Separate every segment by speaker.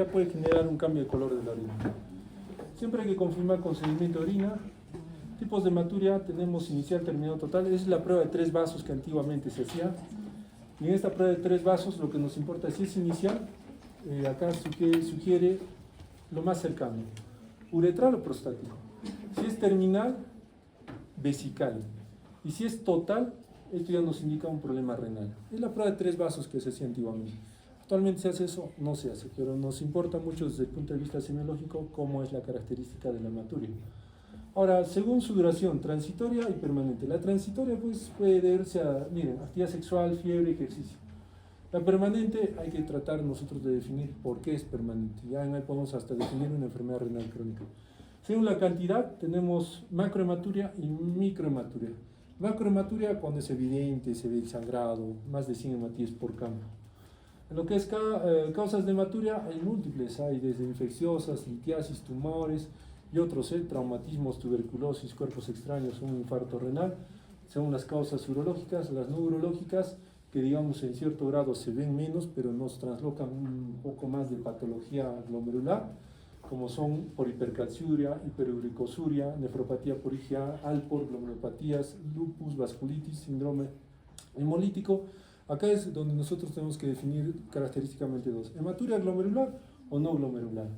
Speaker 1: Ya puede generar un cambio de color de la orina. Siempre hay que confirmar con sedimento de orina. Tipos de hematuria tenemos inicial, terminado, total. Esa es la prueba de 3 vasos que antiguamente se hacía. Y en esta prueba de 3 vasos lo que nos importa es si es inicial, acá sugiere lo más cercano, uretral o prostático. Si es terminal, vesical. Y si es total, esto ya nos indica un problema renal. Es la prueba de 3 vasos que se hacía antiguamente. Actualmente se hace eso, no se hace, pero nos importa mucho desde el punto de vista semiológico cómo es la característica de la hematuria. Ahora, según su duración, transitoria y permanente. La transitoria pues puede deberse a, miren, actividad sexual, fiebre, ejercicio. La permanente hay que tratar nosotros de definir por qué es permanente. Ya en ahí podemos hasta definir una enfermedad renal crónica. Según la cantidad, tenemos macrohematuria y microhematuria. Macrohematuria cuando es evidente, se ve el sangrado, más de 100 hematíes por campo. En lo que es causas de hematuria hay múltiples, hay desde infecciosas, litiasis, tumores y otros, traumatismos, tuberculosis, cuerpos extraños, un infarto renal, según las causas urológicas, las no urológicas, que digamos en cierto grado se ven menos, pero nos traslocan un poco más de patología glomerular, como son por hipercalciuria, hiperuricosuria, nefropatía por IgA, Alpor, glomerulopatías, lupus, vasculitis, síndrome hemolítico. Acá es donde nosotros tenemos que definir característicamente dos: hematuria glomerular o no glomerular.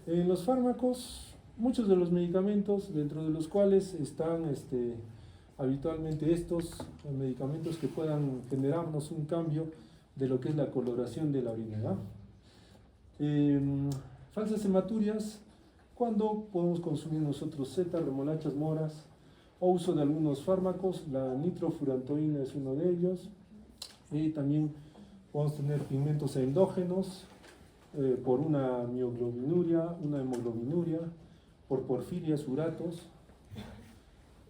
Speaker 1: En los fármacos, muchos de los medicamentos, dentro de los cuales están habitualmente estos medicamentos que puedan generarnos un cambio de lo que es la coloración de la orina, ¿no? Falsas hematurias, cuando podemos consumir nosotros setas, remolachas, moras, o uso de algunos fármacos. La nitrofurantoína es uno de ellos. Y también podemos tener pigmentos endógenos por una mioglobinuria, una hemoglobinuria, por porfirias, uratos.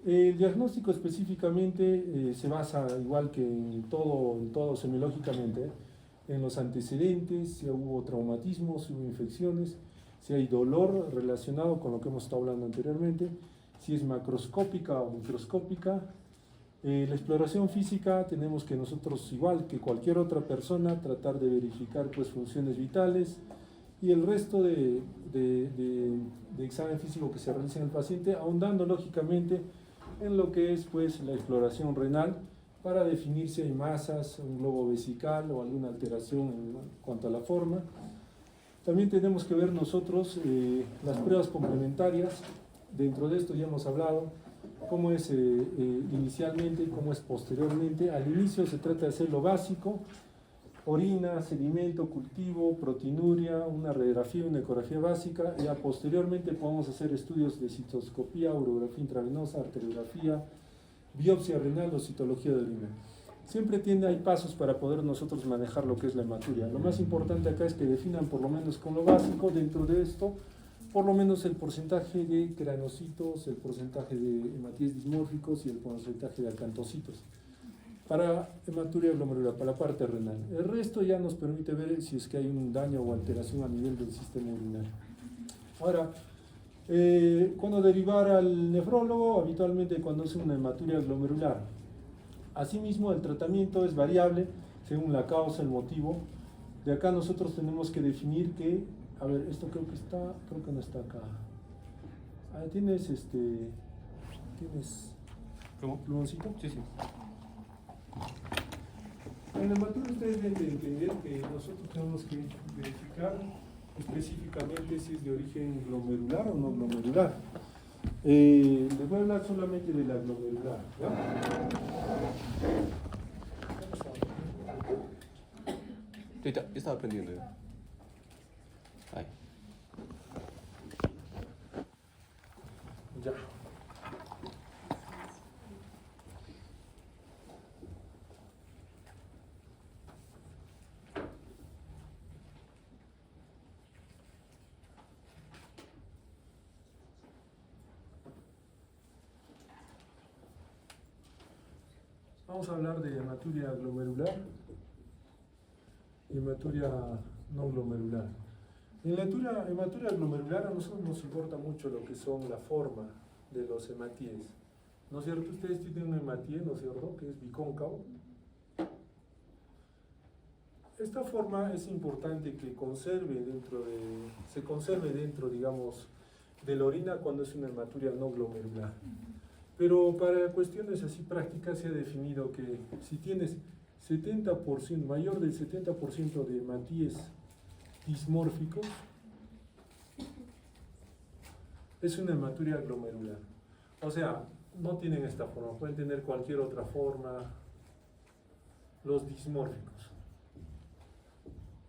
Speaker 1: El diagnóstico específicamente se basa, igual que en todo semiológicamente, en los antecedentes, si hubo traumatismos, si hubo infecciones, si hay dolor relacionado con lo que hemos estado hablando anteriormente, si es macroscópica o microscópica. La exploración física tenemos que nosotros, igual que cualquier otra persona, tratar de verificar pues funciones vitales y el resto de examen físico que se realiza en el paciente, ahondando lógicamente en lo que es pues la exploración renal para definir si hay masas, un globo vesical o alguna alteración en cuanto a la forma. También tenemos que ver nosotros las pruebas complementarias. Dentro de esto ya hemos hablado cómo es inicialmente, cómo es posteriormente. Al inicio se trata de hacer lo básico: orina, sedimento, cultivo, proteinuria, una radiografía, una ecografía básica. Ya posteriormente podemos hacer estudios de citoscopía, urografía intravenosa, arteriografía, biopsia renal o citología de orina. Siempre hay pasos para poder nosotros manejar lo que es la hematuria. Lo más importante acá es que definan por lo menos con lo básico, dentro de esto, por lo menos el porcentaje de cranocitos, el porcentaje de hematíes dismórficos y el porcentaje de acantocitos para hematuria glomerular, para la parte renal. El resto ya nos permite ver si es que hay un daño o alteración a nivel del sistema urinario. Ahora, cuando derivar al nefrólogo, habitualmente cuando es una hematuria glomerular. Asimismo, el tratamiento es variable según la causa, el motivo. De acá nosotros tenemos que definir que, a ver, esto creo que no está acá. ¿Tienes plumoncito?
Speaker 2: Sí, sí.
Speaker 1: En la hematuria ustedes deben de entender que nosotros tenemos que verificar específicamente si es de origen glomerular o no glomerular. Les voy a hablar solamente de la glomerular, ¿ya?
Speaker 2: Yo estaba aprendiendo. Ahí.
Speaker 1: Ya. Vamos a hablar de hematuria glomerular y hematuria no glomerular. En la hematuria glomerular a nosotros nos importa mucho lo que son la forma de los hematíes. ¿No es cierto? Ustedes tienen un hematíe, ¿no es cierto?, que es bicóncavo. esta forma es importante que se conserve dentro, digamos, de la orina cuando es una hematuria no glomerular. Pero para cuestiones así prácticas se ha definido que si tienes 70%, mayor del 70% de hematíes dismórficos, es una hematuria glomerular. O sea, no tienen esta forma, pueden tener cualquier otra forma, los dismórficos.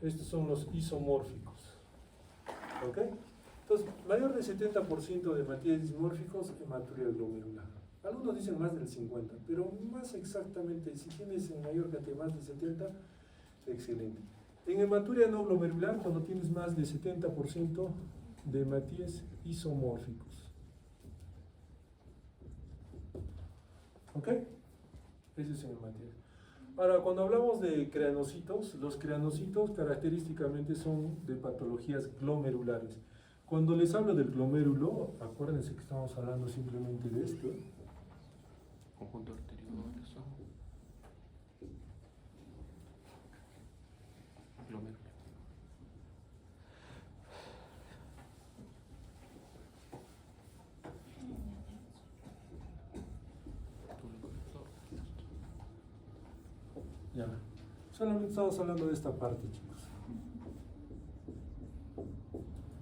Speaker 1: Estos son los isomórficos. ¿Ok? Entonces, mayor del 70% de hematíes dismórficos, hematuria glomerular. Algunos dicen más del 50%, pero más exactamente, si tienes en mayor cantidad más del 70%, excelente. En hematuria no glomerular, cuando tienes más del 70% de hematíes isomórficos. ¿Ok? Ese es en hematíes. Ahora, cuando hablamos de creanocitos, los creanocitos característicamente son de patologías glomerulares. Cuando les hablo del glomérulo, acuérdense que estamos hablando simplemente de esto.
Speaker 2: Conjunto arterioso. Glomérulo.
Speaker 1: Ya. Solamente estamos hablando de esta parte, chicos.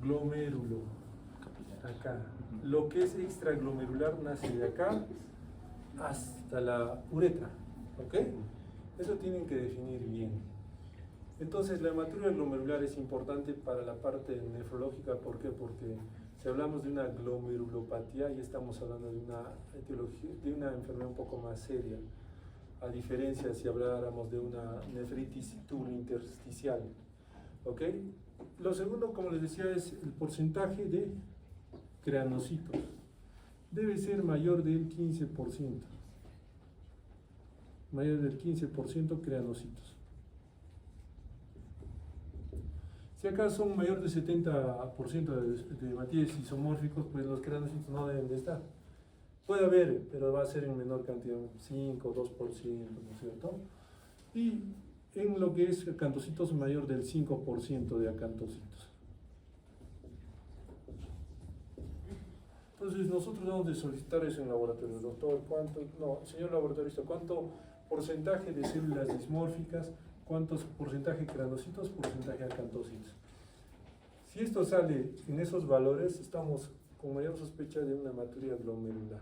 Speaker 1: Glomérulo. Acá. Lo que es extraglomerular nace de acá hasta la uretra. ¿Ok? Eso tienen que definir bien. Entonces, la hematuria glomerular es importante para la parte nefrológica. ¿Por qué? Porque si hablamos de una glomerulopatía, ya estamos hablando de una etiología, de una enfermedad un poco más seria. A diferencia si habláramos de una nefritis tubulointersticial. ¿Ok? Lo segundo, como les decía, es el porcentaje de creanocitos. Debe ser mayor del 15%. Mayor del 15% creanocitos. Si acá son mayor del 70% de hematíes isomórficos, pues los creanocitos no deben de estar. Puede haber, pero va a ser en menor cantidad, 5 o 2%, ¿no es cierto? Y en lo que es acantocitos, mayor del 5% de acantocitos. Entonces nosotros vamos a solicitar eso en laboratorio. Doctor, señor laboratorista, ¿cuánto porcentaje de células dismórficas, cuántos porcentaje de creanocitos, porcentaje de acantocitos? Si esto sale en esos valores, estamos con mayor sospecha de una hematuria glomerular.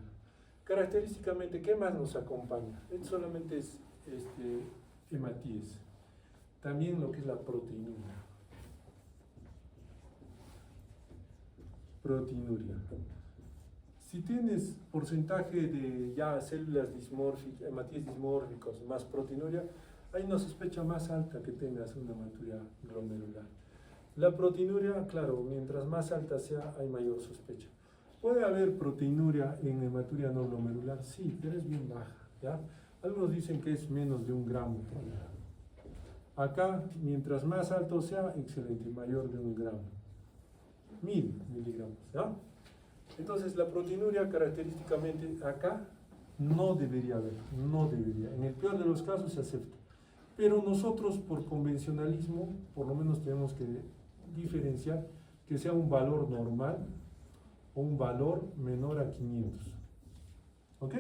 Speaker 1: Característicamente, ¿qué más nos acompaña? Esto solamente es hematíes. También lo que es la proteinuria. Proteinuria. Si tienes porcentaje de ya células dismórficas, hematíes dismórficos más proteinuria, hay una sospecha más alta que tengas una hematuria glomerular. La proteinuria, claro, mientras más alta sea, hay mayor sospecha. ¿Puede haber proteinuria en hematuria no glomerular? Sí, pero es bien baja, ¿ya? Algunos dicen que es menos de 1 gramo por gramo. Acá, mientras más alto sea, excelente, mayor de 1 gramo. 1000 miligramos, ¿ya? Entonces, la proteinuria característicamente acá no debería haber, no debería. En el peor de los casos se acepta. Pero nosotros, por convencionalismo, por lo menos tenemos que diferenciar que sea un valor normal o un valor menor a 500. ¿Ok?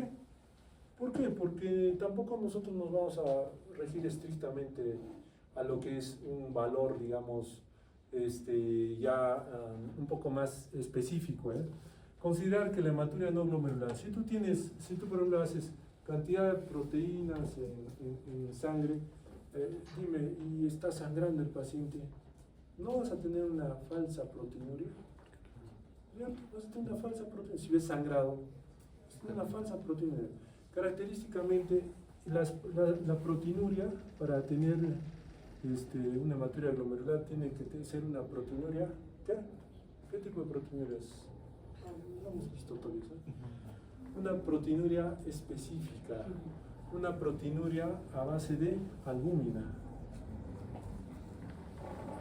Speaker 1: ¿Por qué? Porque tampoco nosotros nos vamos a regir estrictamente a lo que es un valor, digamos, un poco más específico, ¿eh? Considerar que la hematuria no glomerular, si tú por ejemplo haces cantidad de proteínas en sangre, dime, y está sangrando el paciente, ¿no vas a tener una falsa proteinuria? Vas a tener una falsa proteinuria. Si ves sangrado, vas a tener una falsa proteinuria. Característicamente, la proteinuria, para tener una hematuria glomerular, tiene que ser una proteinuria. ¿Qué tipo de proteinuria es? No hemos visto todavía eso. Una proteinuria específica, una proteinuria a base de albúmina.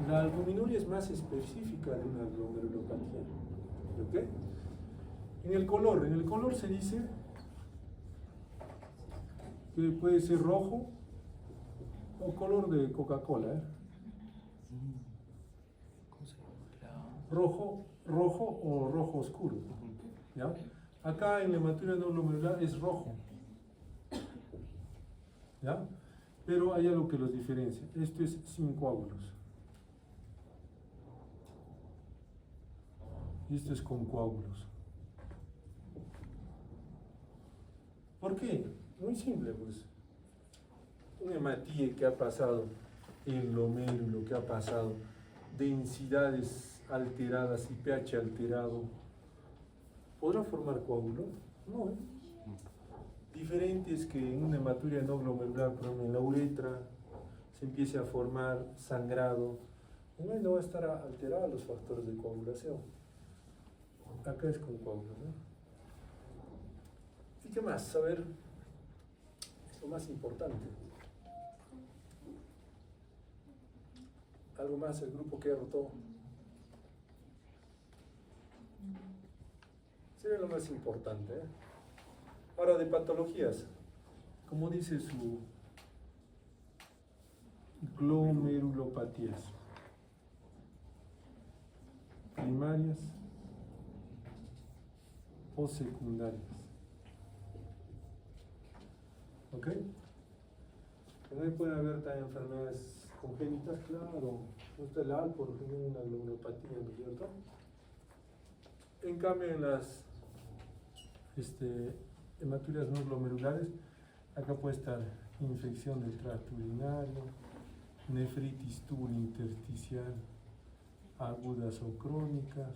Speaker 1: La albuminuria es más específica de una glomerulopatía. ¿Ok? En el color se dice que puede ser rojo, o color de Coca-Cola, ¿eh?
Speaker 2: ¿Cómo se llama?
Speaker 1: Rojo o rojo oscuro, ¿ya? Acá en la hematuria no glomerular es rojo, ¿ya? Pero hay algo que los diferencia. Esto es sin coágulos. Y esto es con coágulos. ¿Por qué? Muy simple, pues. Un hematíe que ha pasado el glomérulo, que ha pasado densidades alteradas y pH alterado, ¿podrá formar coágulo? No, ¿eh? Diferente es que en una hematuria no glomerular, por ejemplo, en la uretra, se empiece a formar sangrado. En él no va a estar alterados los factores de coagulación. Acá es con coágulo, ¿no? ¿Y qué más? A ver, lo más importante. Algo más, el grupo que rotó. Sería lo más importante, ¿eh? Ahora, de patologías, como dice su glomerulopatías primarias o secundarias. ¿Ok? También puede haber también enfermedades congénitas, claro. Usted el Alport tiene una glomerulopatía, ¿no es cierto? En cambio, en las hematurias no glomerulares, acá puede estar infección del tracto urinario, nefritis tubulointersticial agudas o crónicas,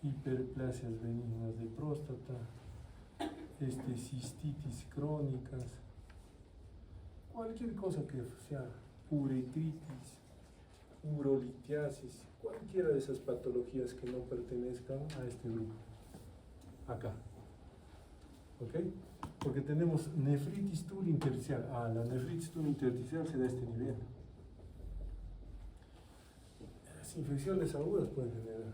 Speaker 1: hiperplasias benignas de próstata, cistitis crónicas, cualquier cosa que sea uretritis, urolitiasis, cualquiera de esas patologías que no pertenezcan a este grupo, acá. ¿Ok? Porque tenemos nefritis tubulointersticial. La nefritis tubulointersticial se da a este nivel. Las infecciones agudas pueden generar,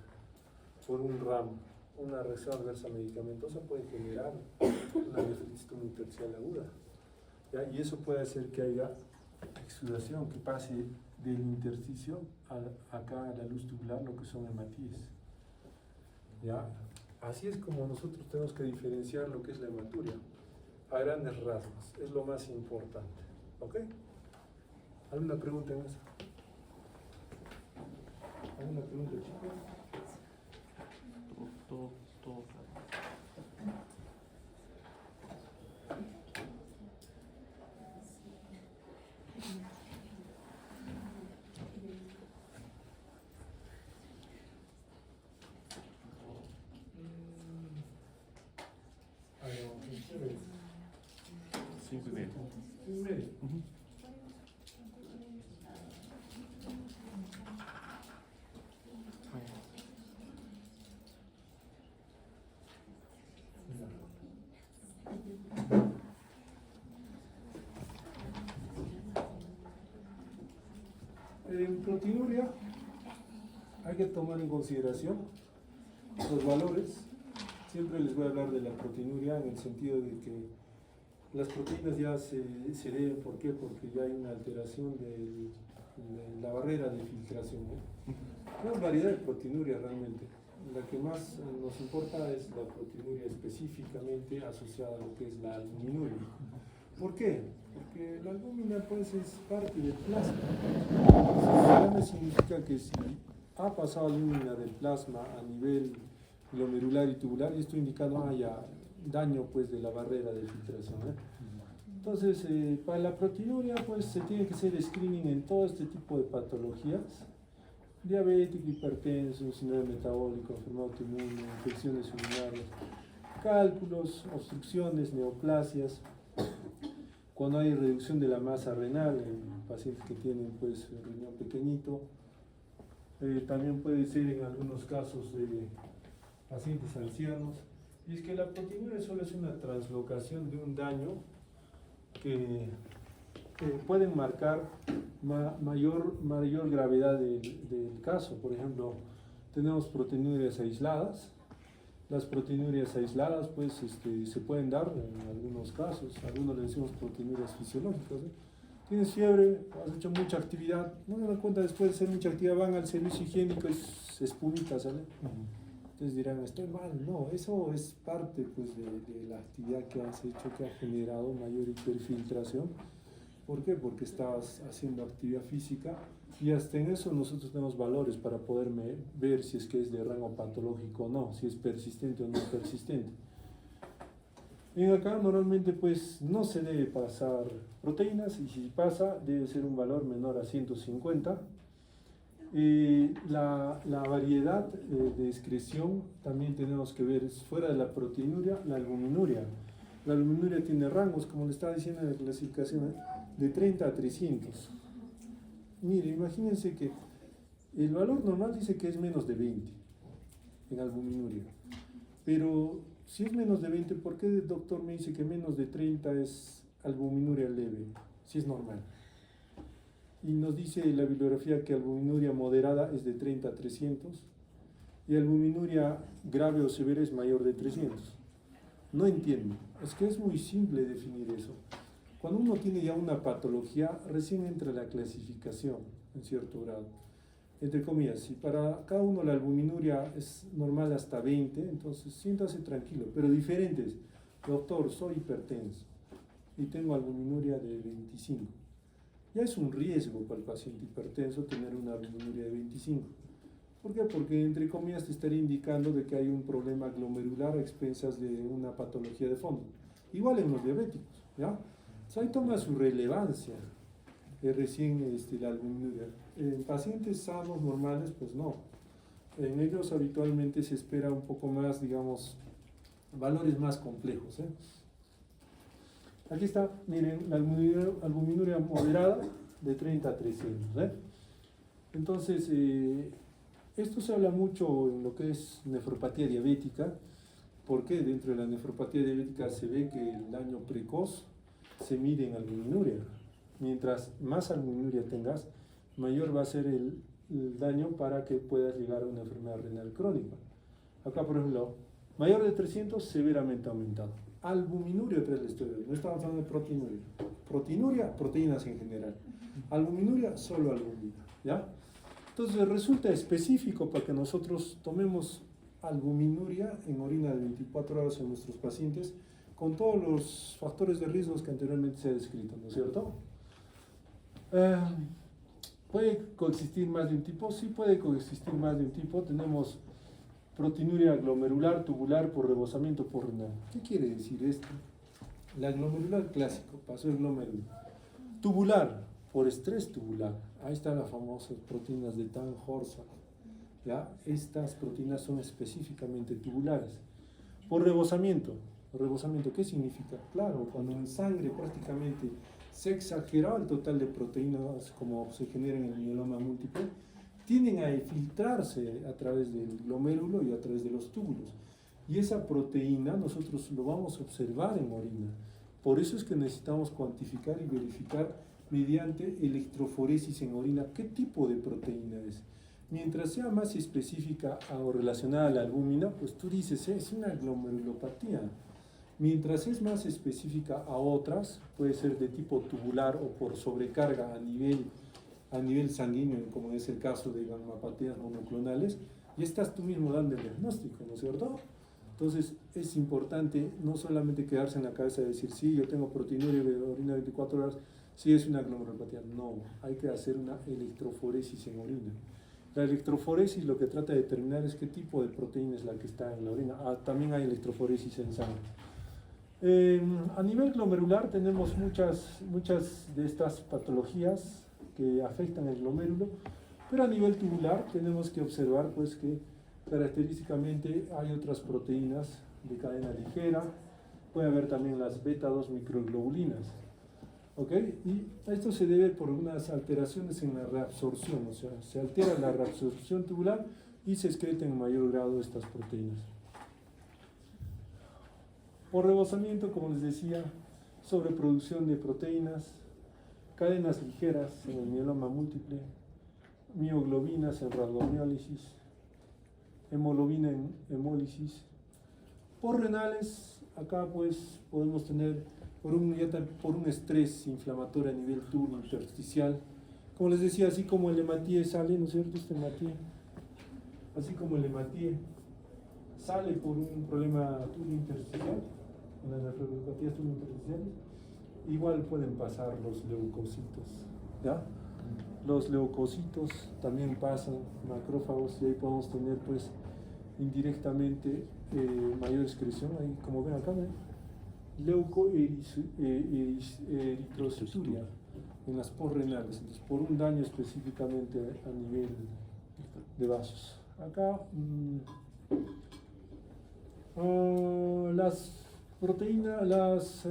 Speaker 1: por un ramo, una reacción adversa medicamentosa puede generar una nefritis tubulointersticial aguda. ¿Ya? Y eso puede hacer que haya exudación, que pase del intersticio acá a la luz tubular, lo que son hematíes. ¿Ya? Así es como nosotros tenemos que diferenciar lo que es la hematuria, a grandes rasgos, es lo más importante. ¿Ok? ¿Alguna pregunta en eso? ¿Alguna pregunta, chicos?
Speaker 2: Todo claro. Cinco y medio.
Speaker 1: 5:30. En proteinuria hay que tomar en consideración los valores. Siempre les voy a hablar de la proteinuria en el sentido de que las proteínas ya se deben, ¿por qué? Porque ya hay una alteración de la barrera de filtración, ¿no? Hay variedad de proteinuria realmente. La que más nos importa es la proteinuria específicamente asociada a lo que es la albuminuria. ¿Por qué? Porque la albúmina pues es parte del plasma. Entonces, significa que si ha pasado albúmina del plasma a nivel glomerular y tubular, y esto indicando haya daño pues de la barrera de filtración, ¿eh? Entonces, para la proteinuria pues se tiene que hacer screening en todo este tipo de patologías: diabético, hipertenso, síndrome metabólico, enfermedad autoinmune, infecciones urinarias, cálculos, obstrucciones, neoplasias. Cuando hay reducción de la masa renal en pacientes que tienen pues el riñón pequeñito, también puede ser en algunos casos de pacientes ancianos. Y es que la proteinuria solo es una translocación de un daño que pueden marcar mayor gravedad del caso. Por ejemplo, tenemos proteinurias aisladas. Las proteinurias aisladas pues se pueden dar en algunos casos, algunos le decimos proteinurias fisiológicas, ¿eh? tienes fiebre, has hecho mucha actividad, no me dan cuenta después de hacer mucha actividad, van al servicio higiénico y se espumita, ¿sale? Entonces dirán, estoy mal. No, eso es parte pues, de la actividad que has hecho, que ha generado mayor hiperfiltración. ¿Por qué? Porque estabas haciendo actividad física y hasta en eso nosotros tenemos valores para poder ver si es que es de rango patológico o no, si es persistente o no persistente. En acá normalmente pues no se debe pasar proteínas y si pasa debe ser un valor menor a 150. La variedad de excreción también tenemos que ver, es fuera de la proteinuria, la albuminuria. La albuminuria tiene rangos, como le estaba diciendo en la clasificación, de 30 a 300. Mire, imagínense que el valor normal dice que es menos de 20 en albuminuria, pero si es menos de 20, ¿por qué el doctor me dice que menos de 30 es albuminuria leve, si es normal? Y nos dice la bibliografía que albuminuria moderada es de 30 a 300 y albuminuria grave o severa es mayor de 300. No entiendo, es que es muy simple definir eso. Cuando uno tiene ya una patología, recién entra la clasificación en cierto grado. Entre comillas, si para cada uno la albuminuria es normal hasta 20, entonces siéntase tranquilo, pero diferentes. Doctor, soy hipertenso y tengo albuminuria de 25. Ya es un riesgo para el paciente hipertenso tener una albuminuria de 25. ¿Por qué? Porque entre comillas te estaría indicando de que hay un problema glomerular a expensas de una patología de fondo. Igual en los diabéticos, ¿ya? Entonces ahí toma su relevancia recién la albuminuria. En pacientes sanos, normales, pues no. En ellos habitualmente se espera un poco más, digamos, valores más complejos, ¿eh? Aquí está, miren, la albuminuria moderada de 30 a 300, ¿eh? Entonces, esto se habla mucho en lo que es nefropatía diabética, porque dentro de la nefropatía diabética se ve que el daño precoz se mide en albuminuria. Mientras más albuminuria tengas, mayor va a ser el daño para que puedas llegar a una enfermedad renal crónica. Acá, por ejemplo, mayor de 300, severamente aumentado. Albuminuria, otra vez le estoy dando, no estamos hablando de proteinuria. Proteinuria, proteínas en general. Albuminuria, solo albumina, ¿ya? Entonces resulta específico para que nosotros tomemos albuminuria en orina de 24 horas en nuestros pacientes con todos los factores de riesgos que anteriormente se ha descrito, ¿no es cierto? ¿Puede coexistir más de un tipo? Sí puede coexistir más de un tipo. Tenemos proteinuria glomerular tubular por rebosamiento por renal. ¿Qué quiere decir esto? La glomerular clásico, pasó el glomérulo. Tubular, por estrés tubular. Ahí están las famosas proteínas de Tan-Horsa. ¿Ya? Estas proteínas son específicamente tubulares. Por rebosamiento. ¿Rebosamiento qué significa? Claro, cuando en sangre prácticamente se exageraba el total de proteínas como se genera en el mieloma múltiple, tienden a infiltrarse a través del glomérulo y a través de los túbulos. Y esa proteína nosotros lo vamos a observar en orina. Por eso es que necesitamos cuantificar y verificar mediante electroforesis en orina qué tipo de proteína es. Mientras sea más específica o relacionada a la albúmina, pues tú dices, es una glomerulopatía. Mientras es más específica a otras, puede ser de tipo tubular o por sobrecarga a nivel sanguíneo, como es el caso de ganopatías monoclonales, y estás tú mismo dando el diagnóstico, ¿no es cierto? Entonces es importante no solamente quedarse en la cabeza de decir, sí, yo tengo proteinuria de orina 24 horas, sí es una glomerulopatía. No, hay que hacer una electroforesis en orina. La electroforesis lo que trata de determinar es qué tipo de proteína es la que está en la orina. También hay electroforesis en sangre. A nivel glomerular tenemos muchas de estas patologías que afectan el glomérulo, pero a nivel tubular tenemos que observar pues que característicamente hay otras proteínas de cadena ligera, puede haber también las beta-2 microglobulinas, ¿ok? Y esto se debe por unas alteraciones en la reabsorción, o sea, se altera la reabsorción tubular y se excretan en mayor grado estas proteínas. Por rebosamiento, como les decía, sobreproducción de proteínas, cadenas ligeras en el mieloma múltiple, mioglobinas en rhabdomiólisis, hemoglobina en hemólisis. Por renales, acá pues podemos tener por un estrés inflamatorio a nivel tubo intersticial. Como les decía, así como el hematíe sale, ¿no es cierto? Este hematíe, así como el hematíe sale por un problema tubo intersticial, en las nefropatías tubo intersticiales, igual pueden pasar los leucocitos, ¿ya? Los leucocitos también pasan macrófagos y ahí podemos tener pues indirectamente mayor excreción, ahí como ven acá, ¿ven? Leucoeritrocituria en las posrenales, entonces por un daño específicamente a nivel de vasos. Acá las proteínas, las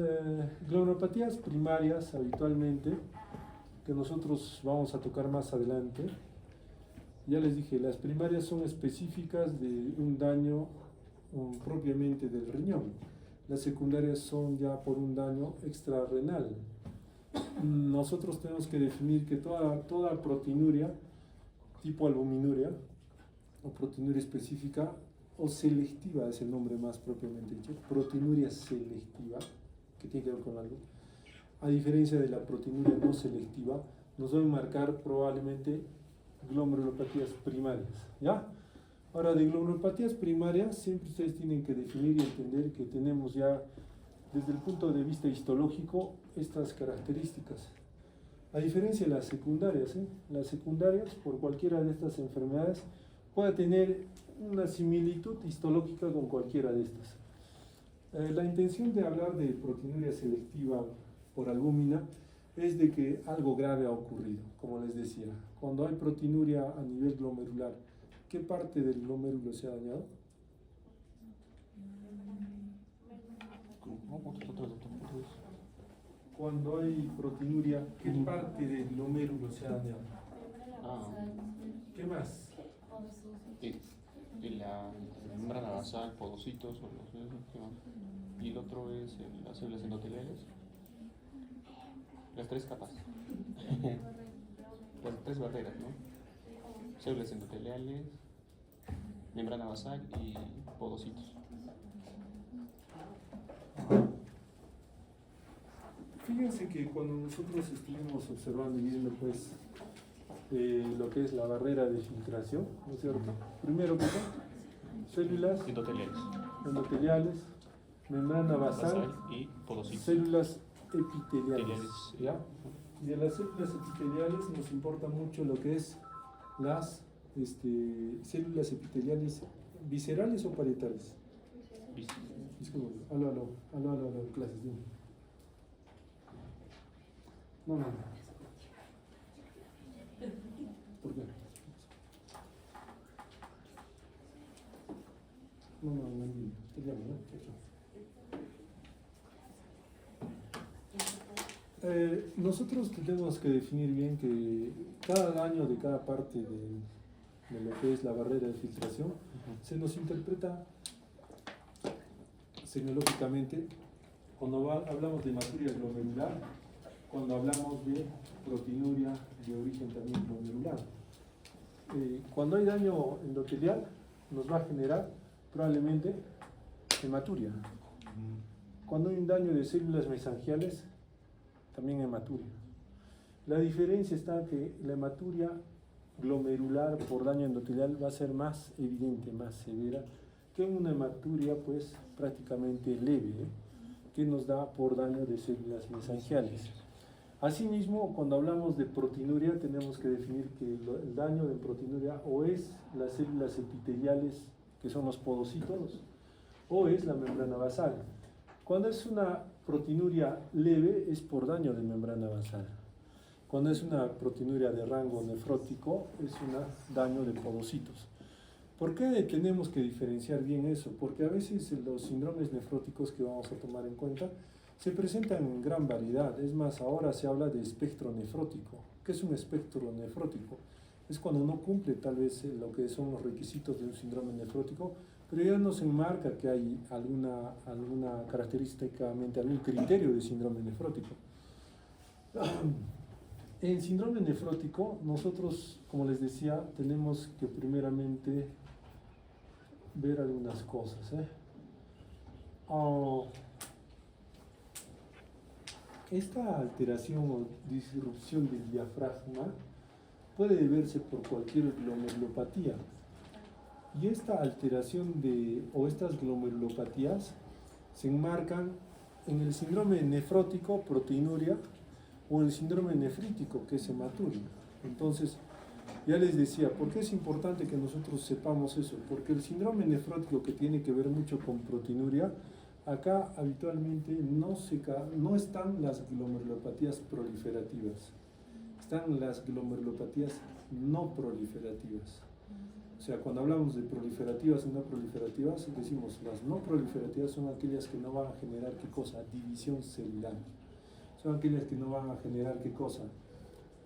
Speaker 1: glomerulopatías primarias habitualmente, que nosotros vamos a tocar más adelante, ya les dije, las primarias son específicas de un daño propiamente del riñón. Las secundarias son ya por un daño extrarrenal. Nosotros tenemos que definir que toda proteinuria, tipo albuminuria, o proteinuria específica, o selectiva es el nombre más propiamente dicho, proteinuria selectiva, que tiene que ver con algo, a diferencia de la proteinuria no selectiva, nos va a marcar probablemente glomerulopatías primarias, ¿ya? Ahora, de glomerulopatías primarias, siempre ustedes tienen que definir y entender que tenemos ya, desde el punto de vista histológico, estas características. A diferencia de las secundarias, las secundarias, por cualquiera de estas enfermedades, puede tener una similitud histológica con cualquiera de estas. La intención de hablar de proteinuria selectiva por albúmina es de que algo grave ha ocurrido, como les decía. Cuando hay proteinuria a nivel glomerular, ¿qué parte del glomérulo se ha dañado? Cuando hay proteinuria, ¿qué parte del glomérulo se ha dañado? ¿Qué más?
Speaker 3: La membrana basal, podocitos, y el otro es las células endoteliales. Las tres capas. Las tres barreras, ¿no? Células endoteliales, membrana basal y podocitos.
Speaker 1: Fíjense que cuando nosotros estuvimos observando y viendo pues lo que es la barrera de filtración, ¿no es cierto? Primero, ¿qué son? Células endoteliales, membrana basal
Speaker 3: y podocitos.
Speaker 1: células epiteliales, ¿ya? Y de las células epiteliales nos importa mucho lo que es las células epiteliales viscerales o parietales. Disculpe, aló, clases, dime. No. ¿Por qué? No, te llamo, ¿no? Nosotros tenemos que definir bien que cada daño de cada parte de lo que es la barrera de filtración se nos interpreta semiológicamente cuando hablamos de hematuria glomerular, cuando hablamos de proteinuria de origen también glomerular. Cuando hay daño endotelial nos va a generar probablemente hematuria. Cuando hay un daño de células mesangiales, también hematuria. La diferencia está que la hematuria glomerular por daño endotelial va a ser más evidente, más severa, que una hematuria pues prácticamente leve, que nos da por daño de células mesangiales. Asimismo, cuando hablamos de proteinuria, tenemos que definir que el daño de proteinuria o es las células epiteliales, que son los podocitos, o es la membrana basal. Cuando es una proteinuria leve, es por daño de membrana basal. Cuando es una proteinuria de rango nefrótico, es un daño de podocitos. ¿Por qué tenemos que diferenciar bien eso? Porque a veces los síndromes nefróticos que vamos a tomar en cuenta se presentan en gran variedad. Es más, ahora se habla de espectro nefrótico. ¿Qué es un espectro nefrótico? Es cuando no cumple tal vez lo que son los requisitos de un síndrome nefrótico, pero ya nos enmarca que hay alguna característicamente, algún criterio de síndrome nefrótico. En síndrome nefrótico, nosotros, como les decía, tenemos que primeramente ver algunas cosas. esta alteración o disrupción del diafragma puede deberse por cualquier glomerulopatía. Y esta alteración o estas glomerulopatías se enmarcan en el síndrome nefrótico, proteinuria, o el síndrome nefrítico, que es hematuria. Entonces, ya les decía, ¿por qué es importante que nosotros sepamos eso? Porque el síndrome nefrótico, que tiene que ver mucho con proteinuria, acá habitualmente no están las glomerulopatías proliferativas, están las glomerulopatías no proliferativas. O sea, cuando hablamos de proliferativas y no proliferativas, decimos las no proliferativas son aquellas que no van a generar ¿qué cosa? División celular. Son aquellas que no van a generar ¿qué cosa?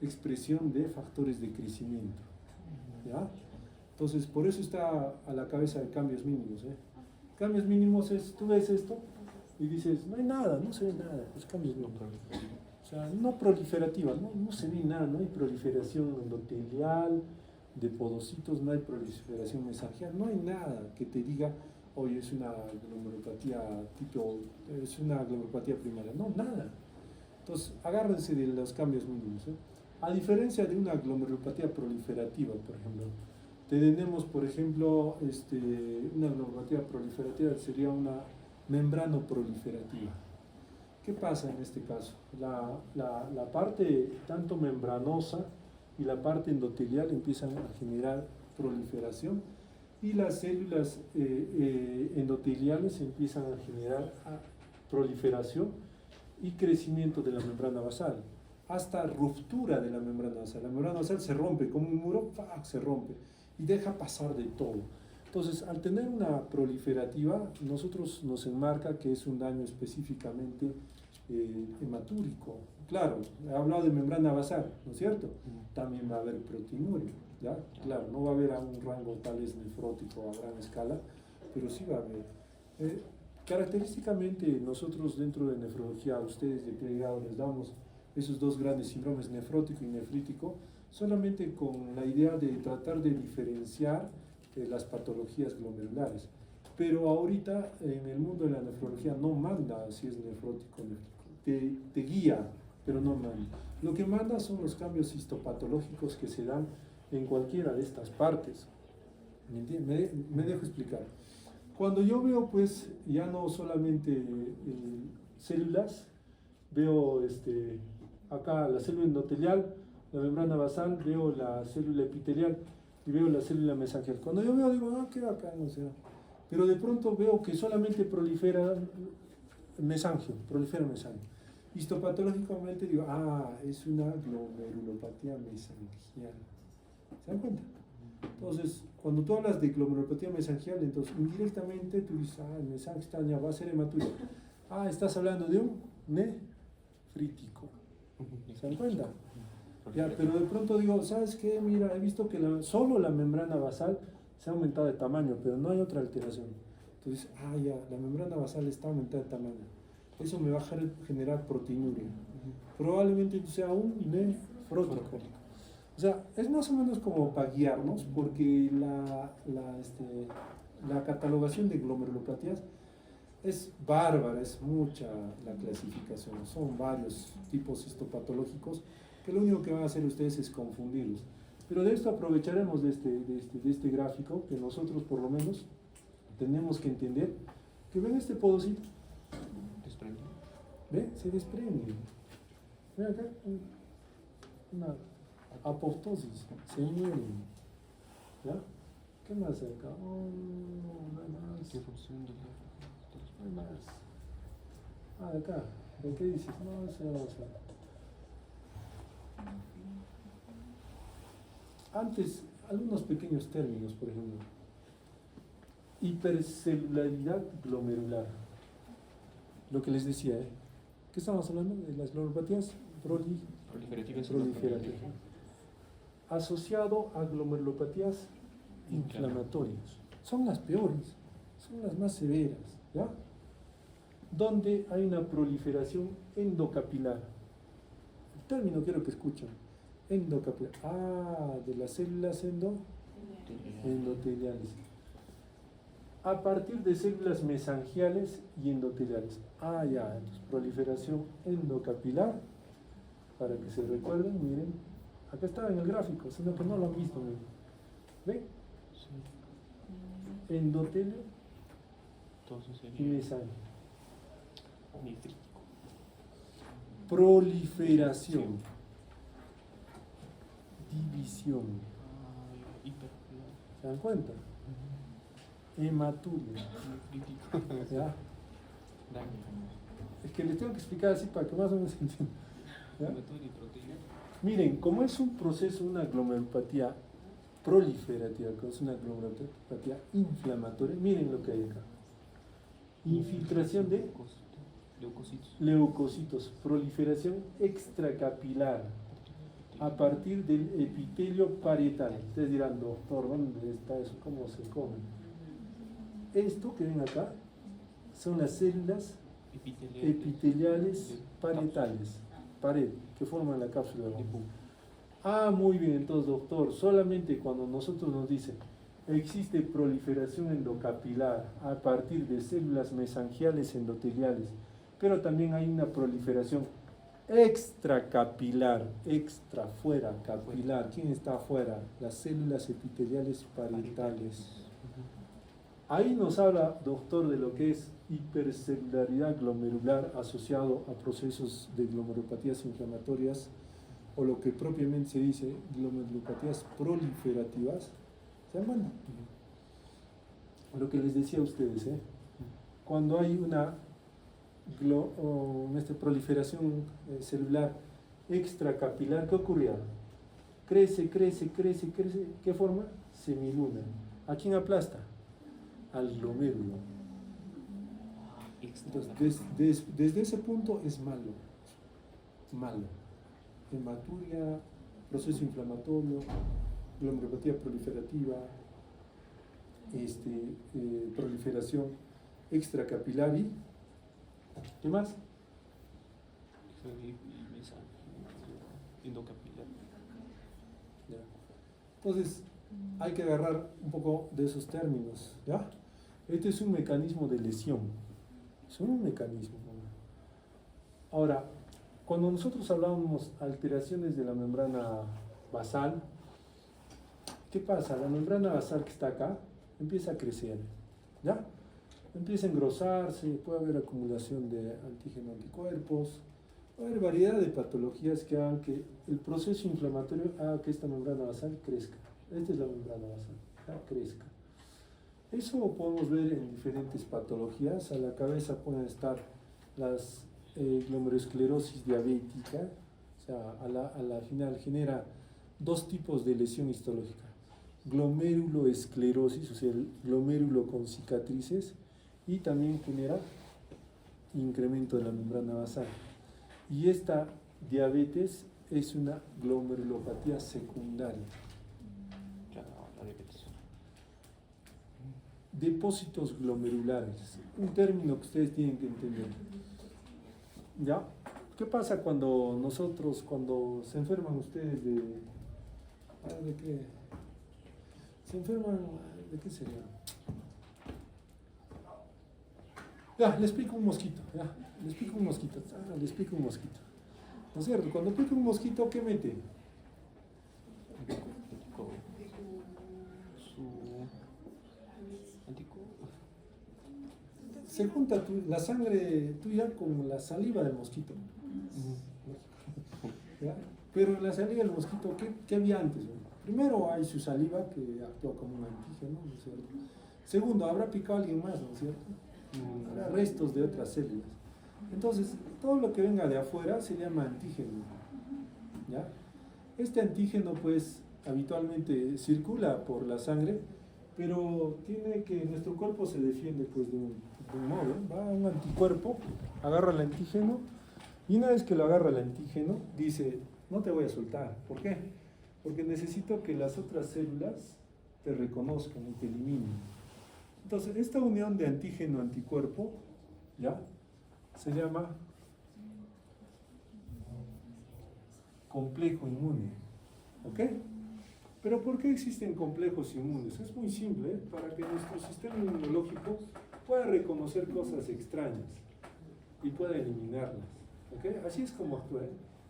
Speaker 1: Expresión de factores de crecimiento. ¿Ya? Entonces, por eso está a la cabeza de cambios mínimos. Cambios mínimos es, tú ves esto y dices, no hay nada, no se ve nada, pues cambios no proliferativos. O sea, no proliferativa, no se ve nada, no hay proliferación endotelial, de podocitos, no hay proliferación mesangial, no hay nada que te diga, oye, es una glomerulopatía es una glomerulopatía primaria, no, nada. Entonces, agárrense de los cambios mínimos. A diferencia de una glomerulopatía proliferativa, por ejemplo, tenemos, por ejemplo, una glomerulopatía proliferativa sería una membrano proliferativa. ¿Qué pasa en este caso? La parte tanto membranosa y la parte endotelial empiezan a generar proliferación y las células endoteliales empiezan a generar proliferación y crecimiento de la membrana basal, hasta ruptura de la membrana basal. La membrana basal se rompe como un muro, se rompe y deja pasar de todo. Entonces, al tener una proliferativa, nosotros nos enmarca que es un daño específicamente hematúrico. Claro, he hablado de membrana basal, ¿no es cierto? También va a haber proteinuria, ¿ya? Claro, no va a haber a un rango tal vez nefrótico a gran escala, pero sí va a haber. Característicamente, nosotros dentro de nefrología, a ustedes de pregrado les damos esos dos grandes síndromes, nefrótico y nefrítico, solamente con la idea de tratar de diferenciar las patologías glomerulares. Pero ahorita en el mundo de la nefrología no manda si es nefrótico o nefrítico, te guía, pero no manda. Lo que manda son los cambios histopatológicos que se dan en cualquiera de estas partes. Me dejo explicar. Cuando yo veo, pues, ya no solamente células, veo acá la célula endotelial, la membrana basal, veo la célula epitelial y veo la célula mesangial. Cuando yo veo, digo, qué bacán, o sea. Pero de pronto veo que solamente prolifera mesangio. Histopatológicamente digo, es una glomerulopatía mesangial. ¿Se dan cuenta? Entonces, cuando tú hablas de glomerulopatía mesangial, entonces indirectamente tú dices, el mesangio ya va a ser hematuria. Estás hablando de un nefrítico. ¿Se dan cuenta? Ya, pero de pronto digo, ¿sabes qué? Mira, he visto que solo la membrana basal se ha aumentado de tamaño, pero no hay otra alteración. Entonces, la membrana basal está aumentada de tamaño. Eso me va a generar proteinuria. Probablemente sea un nefrótico. O sea, es más o menos como para guiarnos, porque la catalogación de glomerulopatías es bárbara, es mucha la clasificación, son varios tipos histopatológicos que lo único que van a hacer ustedes es confundirlos. Pero de esto aprovecharemos de este gráfico, que nosotros por lo menos tenemos que entender, que ven este podocito,
Speaker 3: Desprende.
Speaker 1: ¿ve? Se desprende. Ven acá, una apoptosis, se mueren. ¿Ya? ¿Qué más hay acá? No hay más.
Speaker 3: Irrupción del
Speaker 1: No hay más. De acá. ¿De qué dices? No, eso no va a ser. Antes, algunos pequeños términos, por ejemplo. Hipercelularidad glomerular. Lo que les decía, ¿qué estamos hablando? De las glomerulopatías
Speaker 3: proliferativas.
Speaker 1: Asociado a glomerulopatías inflamatorias. Son las peores, son las más severas, ¿ya? Donde hay una proliferación endocapilar. El término quiero que escuchen. Endocapilar. De las células endoteliales. a partir de células mesangiales y endoteliales. Ah, ya, entonces proliferación endocapilar, para que se recuerden, miren, acá estaba en el gráfico, sino que no lo han visto, miren. ¿Ven?
Speaker 3: Sí.
Speaker 1: Endotelio
Speaker 3: Entonces
Speaker 1: y
Speaker 3: sería
Speaker 1: mesangia.
Speaker 3: nitrítico.
Speaker 1: Proliferación, división,
Speaker 3: Ah, hiperactividad.
Speaker 1: ¿se dan cuenta? Hematuria,
Speaker 3: Nitrítico.
Speaker 1: ¿ya?
Speaker 3: Daño.
Speaker 1: Es que les tengo que explicar así para que más o menos entiendan. ¿Ya?
Speaker 3: Hematuria y proteína.
Speaker 1: Miren, como es un proceso, una glomerulopatía proliferativa, que es una glomerulopatía inflamatoria, miren lo que hay acá. Infiltración de
Speaker 3: Leucocitos.
Speaker 1: leucocitos, proliferación extracapilar a partir del epitelio parietal. Ustedes dirán, doctor, ¿dónde está eso? ¿Cómo se come? Esto que ven acá son las células epiteliales parietales, pared, que forman la cápsula de Bowman. Ah, muy bien, entonces doctor, solamente cuando nosotros nos dicen existe proliferación endocapilar a partir de células mesangiales endoteliales, pero también hay una proliferación extracapilar, extra, fuera, capilar. ¿Quién está afuera? Las células epiteliales parietales. Ahí nos habla, doctor, de lo que es hipercelularidad glomerular asociado a procesos de glomerulopatías inflamatorias, o lo que propiamente se dice glomerulopatías proliferativas. ¿Se dan cuenta? Lo que les decía a ustedes, cuando hay una proliferación celular extracapilar, ¿qué ocurría? Crece, crece, crece, crece. ¿Qué forma? Semiluna. ¿A quién aplasta? Al glomérulo. Entonces, desde ese punto es malo. Malo. Hematuria, proceso inflamatorio, glomerulopatía proliferativa, proliferación extracapilar y ¿qué más?
Speaker 3: Endocapilar.
Speaker 1: Ya. Entonces, hay que agarrar un poco de esos términos, ¿ya? Este es un mecanismo de lesión, es un mecanismo. Ahora, cuando nosotros hablábamos alteraciones de la membrana basal, ¿qué pasa? La membrana basal que está acá empieza a crecer, ¿ya? Empieza a engrosarse, puede haber acumulación de antígeno anticuerpos, va a haber variedad de patologías que hagan que el proceso inflamatorio haga que esta membrana basal crezca. Esta es la membrana basal, ¿ya? Crezca. Eso lo podemos ver en diferentes patologías. A la cabeza pueden estar las glomerulosclerosis diabética, o sea, a la final genera dos tipos de lesión histológica: glomeruloesclerosis, o sea, el glomérulo con cicatrices, y también genera incremento de la membrana basal. Y esta diabetes es una glomerulopatía secundaria.
Speaker 3: Ya, la diabetes.
Speaker 1: Depósitos glomerulares, un término que ustedes tienen que entender. ¿Ya? ¿Qué pasa cuando se enferman ustedes ¿de qué? Se enferman, ¿de qué sería? Ya, les pica un mosquito, ya, les pica un mosquito, les pica un mosquito. ¿No es cierto? Cuando pica un mosquito, ¿qué mete? Se junta la sangre tuya con la saliva del mosquito. ¿Ya? Pero en la saliva del mosquito, ¿qué había antes? Primero hay su saliva que actúa como un antígeno, ¿no es cierto? Segundo, habrá picado a alguien más, ¿no es cierto? Habrá restos de otras células. Entonces, todo lo que venga de afuera se llama antígeno. ¿Ya? Este antígeno, pues, habitualmente circula por la sangre, pero tiene que, nuestro cuerpo se defiende pues de un modo, va a un anticuerpo, agarra el antígeno, y una vez que lo agarra el antígeno, dice, no te voy a soltar. ¿Por qué? Porque necesito que las otras células te reconozcan y te eliminen. Entonces, esta unión de antígeno-anticuerpo, ¿ya? Se llama complejo inmune. ¿Ok? Pero ¿por qué existen complejos inmunes? Es muy simple, para que nuestro sistema inmunológico pueda reconocer cosas extrañas y pueda eliminarlas. ¿Okay? Así es como actúa.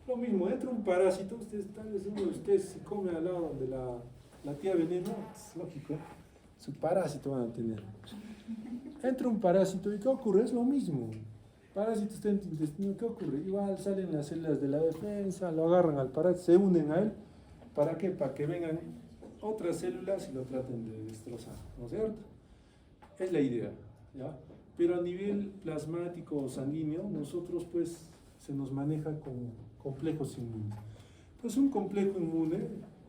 Speaker 1: Lo mismo, entra un parásito, tal vez uno de ustedes se come al lado donde la tía veneno, es lógico, su parásito van a tener. Entra un parásito y ¿qué ocurre? Es lo mismo. Parásito está en tu intestino, ¿qué ocurre? Igual salen las células de la defensa, lo agarran al parásito, se unen a él. ¿Para qué? Para que vengan otras células y lo traten de destrozar, ¿no es cierto? Es la idea, ¿ya? Pero a nivel plasmático o sanguíneo, nosotros pues se nos maneja con complejos inmunes. Pues un complejo inmune,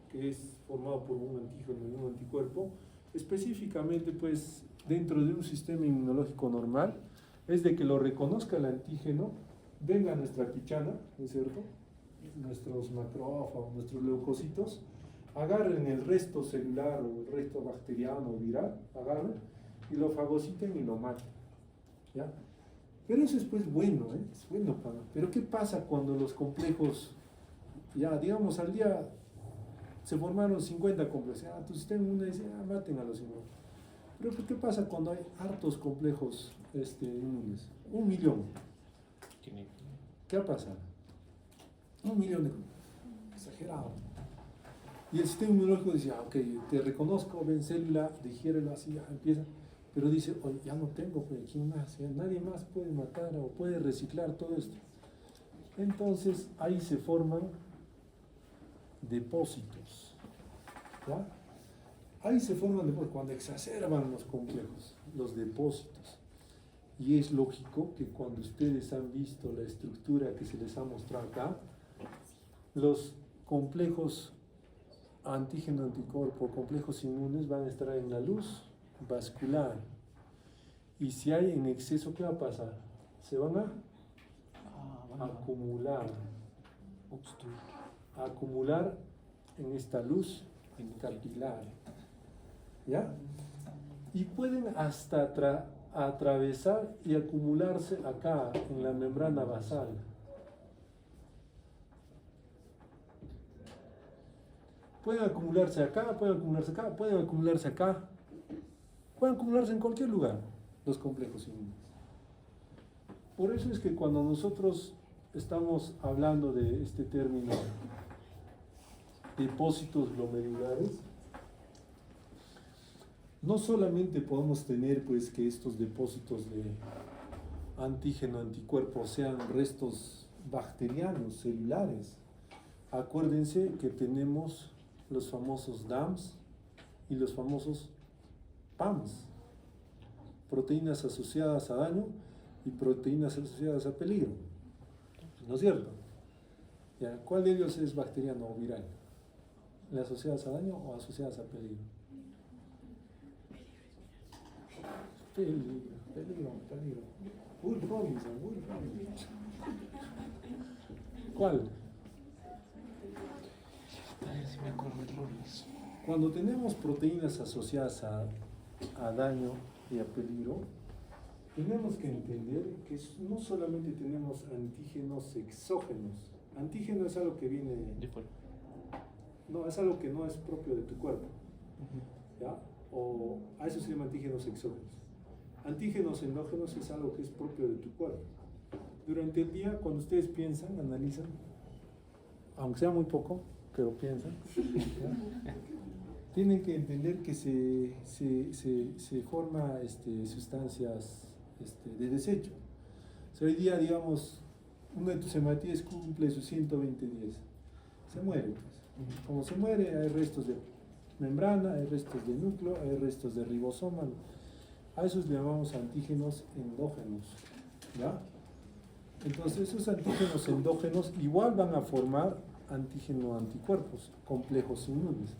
Speaker 1: que es formado por un antígeno y un anticuerpo, específicamente pues dentro de un sistema inmunológico normal, es de que lo reconozca el antígeno, venga a nuestra pichana, ¿no es cierto? Nuestros macrófagos, nuestros leucocitos, agarren el resto celular o el resto bacteriano o viral, agarren y lo fagociten y lo maten, ¿ya? Pero eso es pues bueno, es bueno pero ¿qué pasa cuando los complejos, ya digamos al día se formaron 50 complejos, tu sistema inmune dice, maten a los 50. Pero ¿qué pasa cuando hay hartos complejos inmunes? 1 millón. ¿Qué ha pasado? 1 millón de exagerado. Y el sistema inmunológico dice, ok, te reconozco, ven célula, digiérelo así, ya empieza. Pero dice, oye, ya no tengo, pues, ¿quién más? Ya nadie más puede matar o puede reciclar todo esto. Entonces ahí se forman depósitos, ¿ya? Ahí se forman depósitos, cuando exacerban los complejos, los depósitos. Y es lógico que cuando ustedes han visto la estructura que se les ha mostrado acá, los complejos antígeno-anticuerpo, complejos inmunes van a estar en la luz vascular. Y si hay en exceso, ¿qué va a pasar? Se van a acumular en esta luz capilar, ¿ya? Y pueden hasta atravesar y acumularse acá en la membrana basal. Pueden acumularse acá, pueden acumularse acá, pueden acumularse acá, pueden acumularse en cualquier lugar los complejos inmunes. Por eso es que cuando nosotros estamos hablando de este término depósitos glomerulares, no solamente podemos tener pues que estos depósitos de antígeno, anticuerpo sean restos bacterianos, celulares. Acuérdense que tenemos los famosos DAMs y los famosos PAMs, proteínas asociadas a daño y proteínas asociadas a peligro, ¿no es cierto? ¿Ya? ¿Cuál de ellos es bacteriano o viral? ¿Las asociadas a daño o asociadas a peligro? Peligro. Will Robinson. ¿Cuál?
Speaker 2: Si me acuerdo de Rollins.
Speaker 1: Cuando tenemos proteínas asociadas a daño y a peligro, tenemos que entender que no solamente tenemos antígenos exógenos. Antígeno es algo que viene
Speaker 3: De fuera.
Speaker 1: no, es algo que no es propio de tu cuerpo, ¿ya? O a eso se llama antígenos exógenos. Antígenos endógenos es algo que es propio de tu cuerpo. Durante el día, cuando ustedes piensan, analizan, aunque sea muy poco, pero piensan, ¿ya? Tienen que entender que se forma sustancias de desecho. O sea, hoy día, digamos, una de tus hematíes cumple sus 120 días. Se muere, pues. Como se muere, hay restos de membrana, hay restos de núcleo, hay restos de ribosoma. A esos le llamamos antígenos endógenos, ¿ya? Entonces, esos antígenos endógenos igual van a formar antígeno-anticuerpos, complejos inmunes.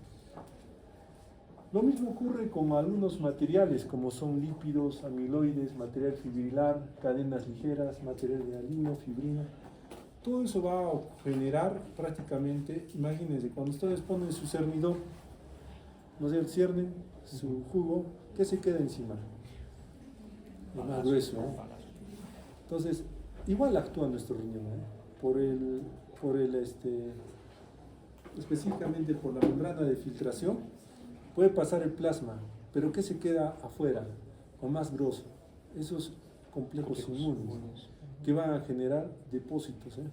Speaker 1: Lo mismo ocurre con algunos materiales, como son lípidos, amiloides, material fibrilar, cadenas ligeras, material de alino, fibrina. Todo eso va a generar prácticamente, imagínense, cuando ustedes ponen su cernidor, no sé, ciernen su jugo, ¿qué se queda encima? Lo más grueso, ¿no? Entonces, igual actúa nuestro riñón, ¿eh? específicamente por la membrana de filtración, puede pasar el plasma, pero ¿qué se queda afuera o más grosso? Esos complejos inmunes que van a generar depósitos, ¿eh?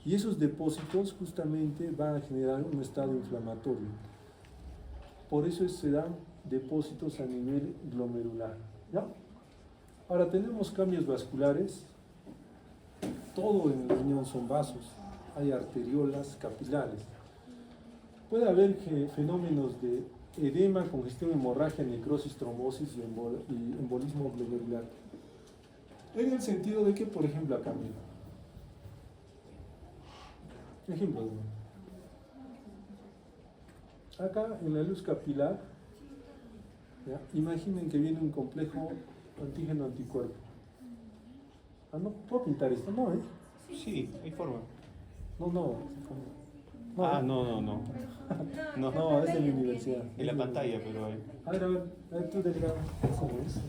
Speaker 1: Y esos depósitos justamente van a generar un estado inflamatorio. Por eso se dan depósitos a nivel glomerular, ¿ya? Ahora tenemos cambios vasculares. Todo en el riñón son vasos, hay arteriolas, capilares. Puede haber fenómenos de edema, congestión, hemorragia, necrosis, trombosis y embolismo glomerular. En el sentido de que, por ejemplo, acá, mira. Ejemplo, acá en la luz capilar, ¿ya? Imaginen que viene un complejo antígeno-anticuerpo. Ah, no puedo pintar esto, no, ¿eh?
Speaker 3: Sí, hay forma.
Speaker 1: No.
Speaker 3: No,
Speaker 1: No, es de mi universidad.
Speaker 3: En la pantalla, pero hay.
Speaker 1: A ver, tú delegado. Eso es.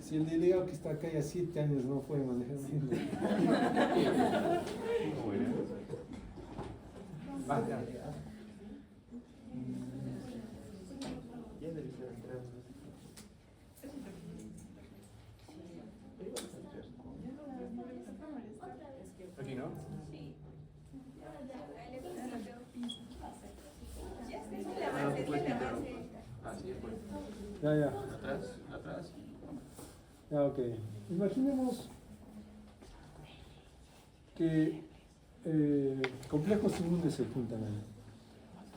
Speaker 1: Si el delegado que está acá ya 7 años no puede manejar bien.
Speaker 3: Bueno.
Speaker 1: Baja.
Speaker 3: Aquí, ¿no? Así es, pues.
Speaker 1: Ya.
Speaker 3: Atrás.
Speaker 1: Ya, ok. Imaginemos que complejos inmunes se juntan ahí.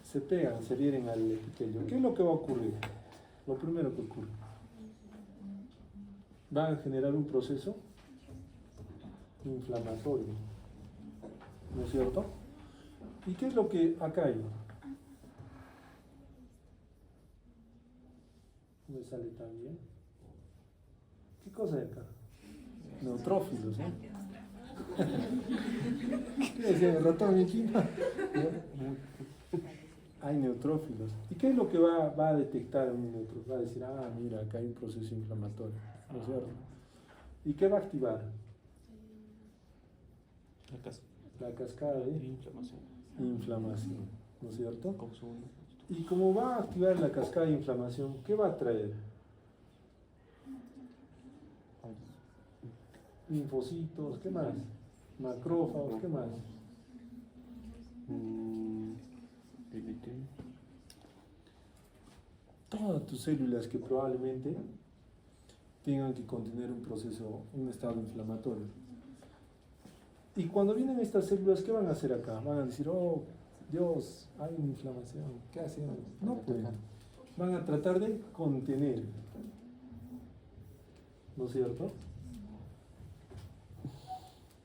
Speaker 1: Se pegan, se adhieren al epitelio. ¿Qué es lo que va a ocurrir? Lo primero que ocurre. Va a generar un proceso inflamatorio. ¿No es cierto? ¿Y qué es lo que acá hay? ¿Me sale tan bien? ¿Qué cosa hay acá? Neutrófilos, ¿eh? ¿Qué decía el ratón en China? Hay neutrófilos. ¿Y qué es lo que va a detectar un neutrófilo? Va a decir, mira, acá hay un proceso inflamatorio, ¿no es cierto? ¿Y qué va a activar? La cascada de inflamación, ¿no es cierto? Y como va a activar la cascada de inflamación, ¿qué va a traer? Linfocitos, ¿qué más? Macrófagos, ¿qué más? Todas tus células que probablemente tengan que contener un estado inflamatorio. Y cuando vienen estas células, ¿qué van a hacer acá? Van a decir, oh, Dios, hay una inflamación, ¿qué hacemos? No, pues, van a tratar de contener, ¿no es cierto?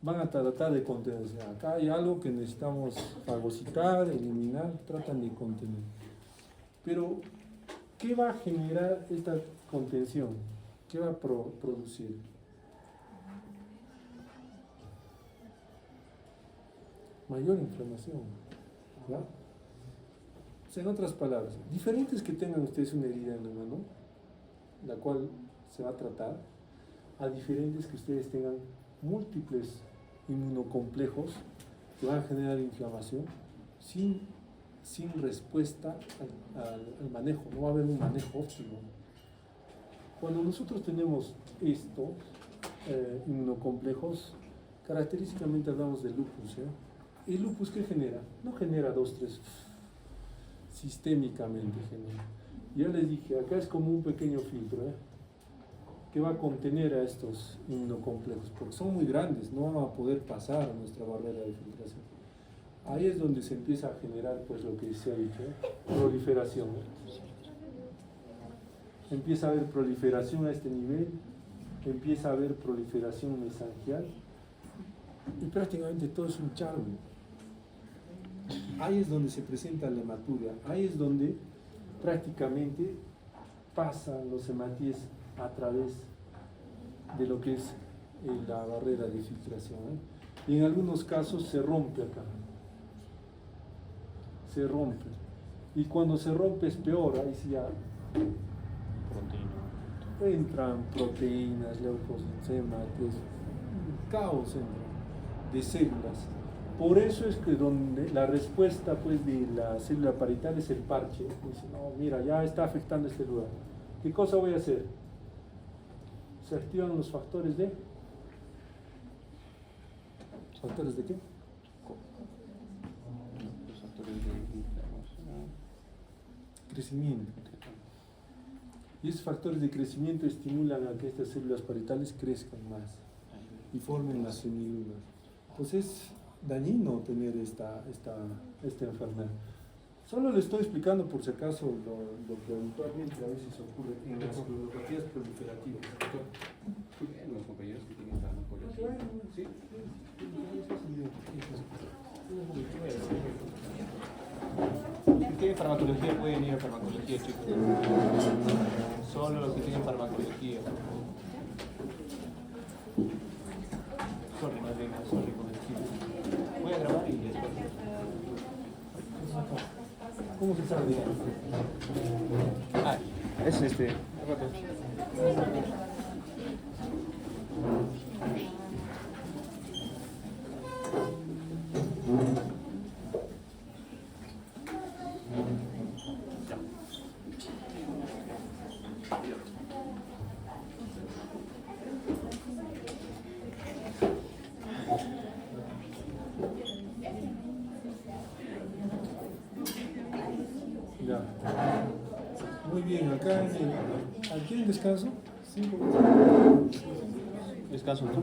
Speaker 1: Van a tratar de contener, o sea, acá hay algo que necesitamos fagocitar, eliminar, tratan de contener. Pero, ¿qué va a generar esta contención? ¿Qué va a producir? Mayor inflamación, ¿ya? O sea, en otras palabras, diferentes que tengan ustedes una herida en la mano, la cual se va a tratar, a diferentes que ustedes tengan múltiples inmunocomplejos que van a generar inflamación sin respuesta al manejo, no va a haber un manejo óptimo. Cuando nosotros tenemos estos inmunocomplejos, característicamente hablamos de lupus, ¿eh? ¿El lupus qué genera? No genera 2, 3, sistémicamente genera. Ya les dije, acá es como un pequeño filtro, ¿eh? Que va a contener a estos inmunocomplejos, porque son muy grandes, no van a poder pasar a nuestra barrera de filtración. Ahí es donde se empieza a generar, pues, lo que se ha dicho, proliferación. Empieza a haber proliferación a este nivel, empieza a haber proliferación mesangial, y prácticamente todo es un charme. Ahí es donde se presenta la hematuria, ahí es donde prácticamente pasan los hematíes a través de lo que es la barrera de filtración, ¿eh? Y en algunos casos se rompe acá, se rompe, y cuando se rompe es peor, ahí sí ya entran proteínas, leucocitos, hematíes, caos entra de células. Por eso es que donde la respuesta pues, de la célula parietal es el parche. Dice, no, mira, ya está afectando este lugar. ¿Qué cosa voy a hacer? Se activan los factores de... ¿Factores de qué?
Speaker 3: Los factores de inflamación.
Speaker 1: Crecimiento. Y esos factores de crecimiento estimulan a que estas células parietales crezcan más y formen las semilunas. Entonces es dañino tener esta enfermedad. Solo le estoy explicando por si acaso lo que habitualmente a veces ocurre en las neuropatías proliferativas.
Speaker 3: Los compañeros que tienen farmacología. Sí. Los que tienen farmacología pueden ir a farmacología, chicos. Solo los que tienen farmacología. Sorry, más bien, sorry con el chip. Voy a grabar y les cuento.
Speaker 1: ¿Cómo se sabe?
Speaker 3: Ah, es este.
Speaker 1: Ya. Muy bien, acá ¿aquí en descanso? 5 minutos.
Speaker 3: Descanso, ¿no?